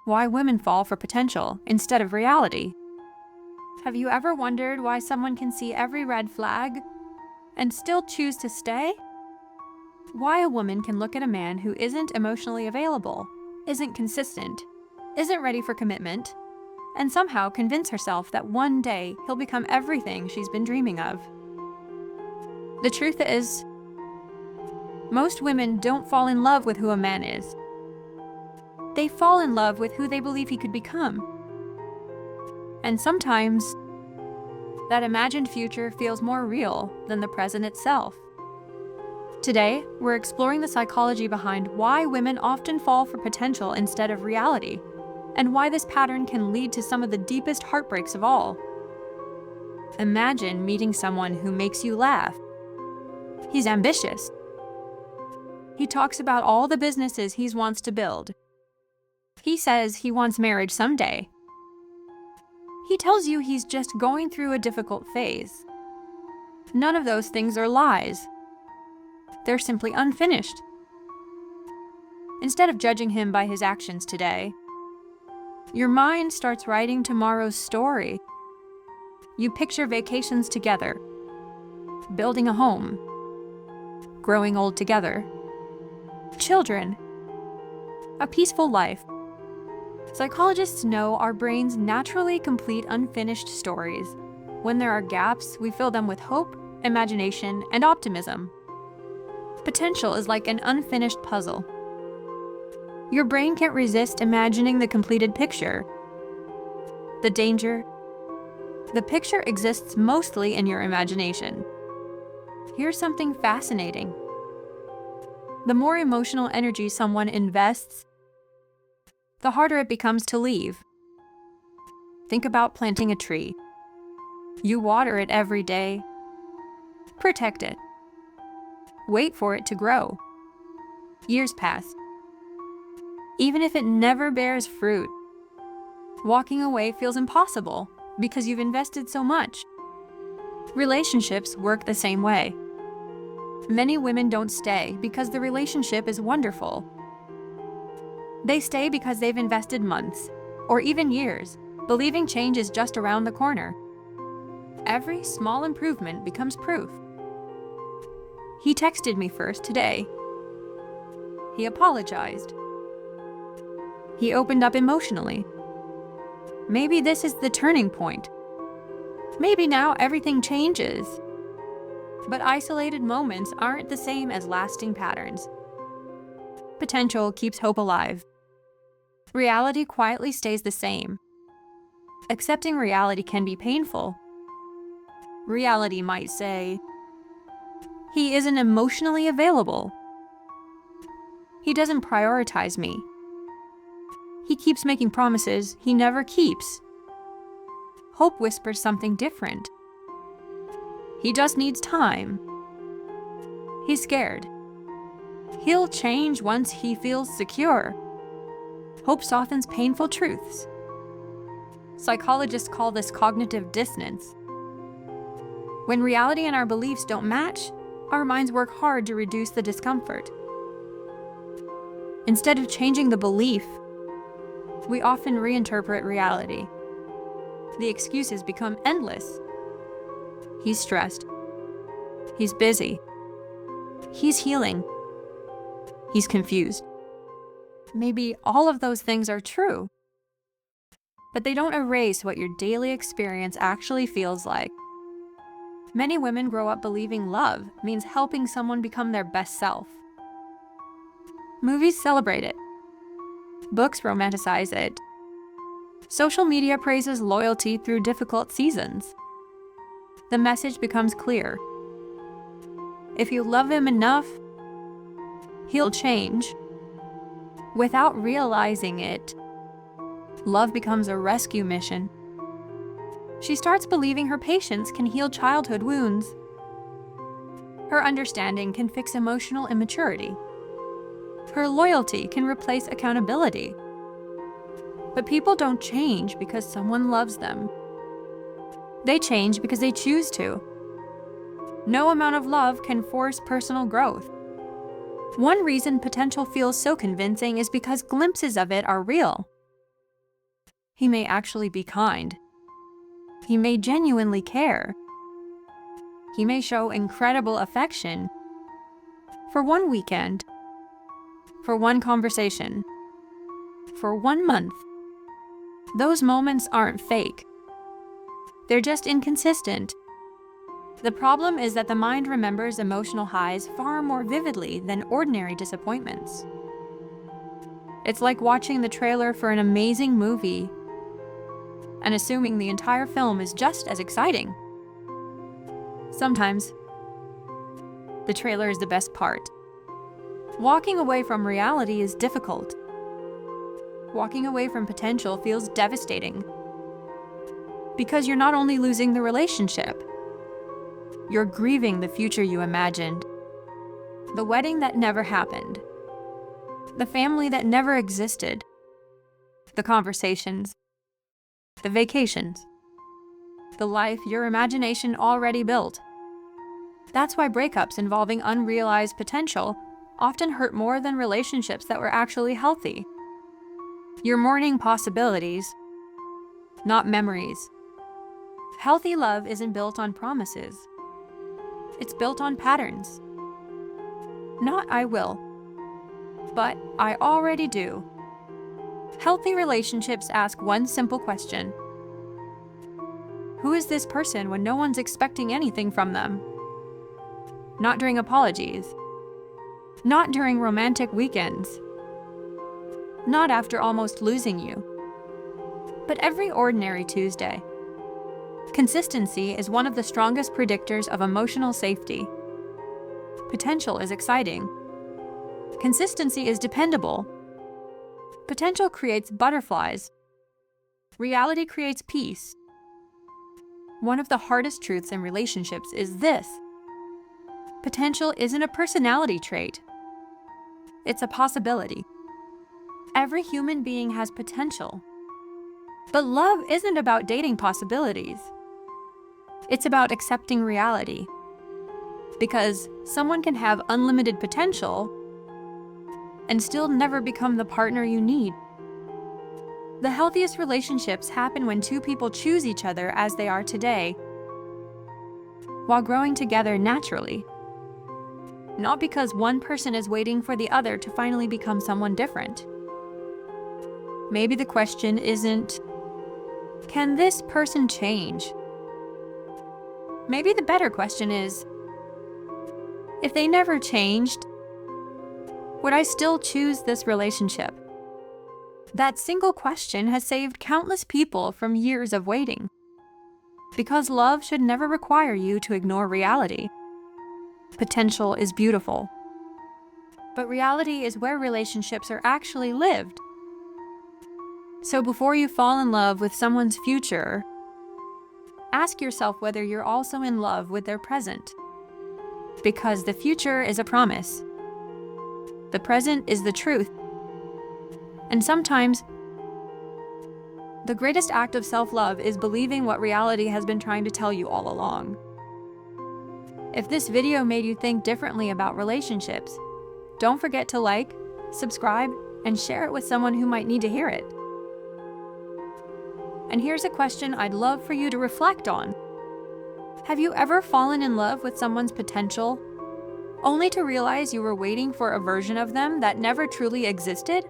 Why women fall for potential instead of reality. Have you ever wondered why someone can see every red flag and still choose to stay? Why a woman can look at a man who isn't emotionally available, isn't consistent, isn't ready for commitment, and somehow convince herself that one day he'll become everything she's been dreaming of. The truth is, most women don't fall in love with who a man is. They fall in love with who they believe he could become. And sometimes, that imagined future feels more real than the present itself. Today, we're exploring the psychology behind why women often fall for potential instead of reality, and why this pattern can lead to some of the deepest heartbreaks of all. Imagine meeting someone who makes you laugh. He's ambitious. He talks about all the businesses he wants to build. He says he wants marriage someday. He tells you he's just going through a difficult phase. None of those things are lies. They're simply unfinished. Instead of judging him by his actions today, your mind starts writing tomorrow's story. You picture vacations together, building a home, growing old together, children, a peaceful life. Psychologists know our brains naturally complete unfinished stories. When there are gaps, we fill them with hope, imagination, and optimism. Potential is like an unfinished puzzle. Your brain can't resist imagining the completed picture. The danger? The picture exists mostly in your imagination. Here's something fascinating. The more emotional energy someone invests, the harder it becomes to leave. Think about planting a tree. You water it every day, protect it, wait for it to grow. Years pass. Even if it never bears fruit, walking away feels impossible because you've invested so much. Relationships work the same way. Many women don't stay because the relationship is wonderful. They stay because they've invested months, or even years, believing change is just around the corner. Every small improvement becomes proof. He texted me first today. He apologized. He opened up emotionally. Maybe this is the turning point. Maybe now everything changes. But isolated moments aren't the same as lasting patterns. Potential keeps hope alive. Reality quietly stays the same. Accepting reality can be painful. Reality might say, he isn't emotionally available. He doesn't prioritize me. He keeps making promises he never keeps. Hope whispers something different. He just needs time. He's scared. He'll change once he feels secure. Hope softens painful truths. Psychologists call this cognitive dissonance. When reality and our beliefs don't match, our minds work hard to reduce the discomfort. Instead of changing the belief, we often reinterpret reality. The excuses become endless. He's stressed. He's busy. He's healing. He's confused. Maybe all of those things are true, but they don't erase what your daily experience actually feels like. Many women grow up believing love means helping someone become their best self. Movies celebrate it. Books romanticize it. Social media praises loyalty through difficult seasons. The message becomes clear. If you love him enough, he'll change. Without realizing it, love becomes a rescue mission. She starts believing her patience can heal childhood wounds. Her understanding can fix emotional immaturity. Her loyalty can replace accountability. But people don't change because someone loves them. They change because they choose to. No amount of love can force personal growth. One reason potential feels so convincing is because glimpses of it are real. He may actually be kind. He may genuinely care. He may show incredible affection for one weekend, for one conversation, for 1 month. Those moments aren't fake. They're just inconsistent. The problem is that the mind remembers emotional highs far more vividly than ordinary disappointments. It's like watching the trailer for an amazing movie and assuming the entire film is just as exciting. Sometimes, the trailer is the best part. Walking away from reality is difficult. Walking away from potential feels devastating. Because you're not only losing the relationship, you're grieving the future you imagined. The wedding that never happened. The family that never existed. The conversations. The vacations. The life your imagination already built. That's why breakups involving unrealized potential often hurt more than relationships that were actually healthy. You're mourning possibilities, not memories. Healthy love isn't built on promises. It's built on patterns. Not "I will," but "I already do." Healthy relationships ask one simple question. Who is this person when no one's expecting anything from them? Not during apologies. Not during romantic weekends. Not after almost losing you. But every ordinary Tuesday. Consistency is one of the strongest predictors of emotional safety. Potential is exciting. Consistency is dependable. Potential creates butterflies. Reality creates peace. One of the hardest truths in relationships is this: potential isn't a personality trait. It's a possibility. Every human being has potential. But love isn't about dating possibilities. It's about accepting reality. Because someone can have unlimited potential and still never become the partner you need. The healthiest relationships happen when two people choose each other as they are today, while growing together naturally. Not because one person is waiting for the other to finally become someone different. Maybe the question isn't, can this person change? Maybe the better question is, if they never changed, would I still choose this relationship? That single question has saved countless people from years of waiting. Because love should never require you to ignore reality. Potential is beautiful. But reality is where relationships are actually lived. So before you fall in love with someone's future, ask yourself whether you're also in love with their present. Because the future is a promise. The present is the truth. And sometimes, the greatest act of self-love is believing what reality has been trying to tell you all along. If this video made you think differently about relationships, don't forget to like, subscribe, and share it with someone who might need to hear it. And here's a question I'd love for you to reflect on. Have you ever fallen in love with someone's potential, only to realize you were waiting for a version of them that never truly existed?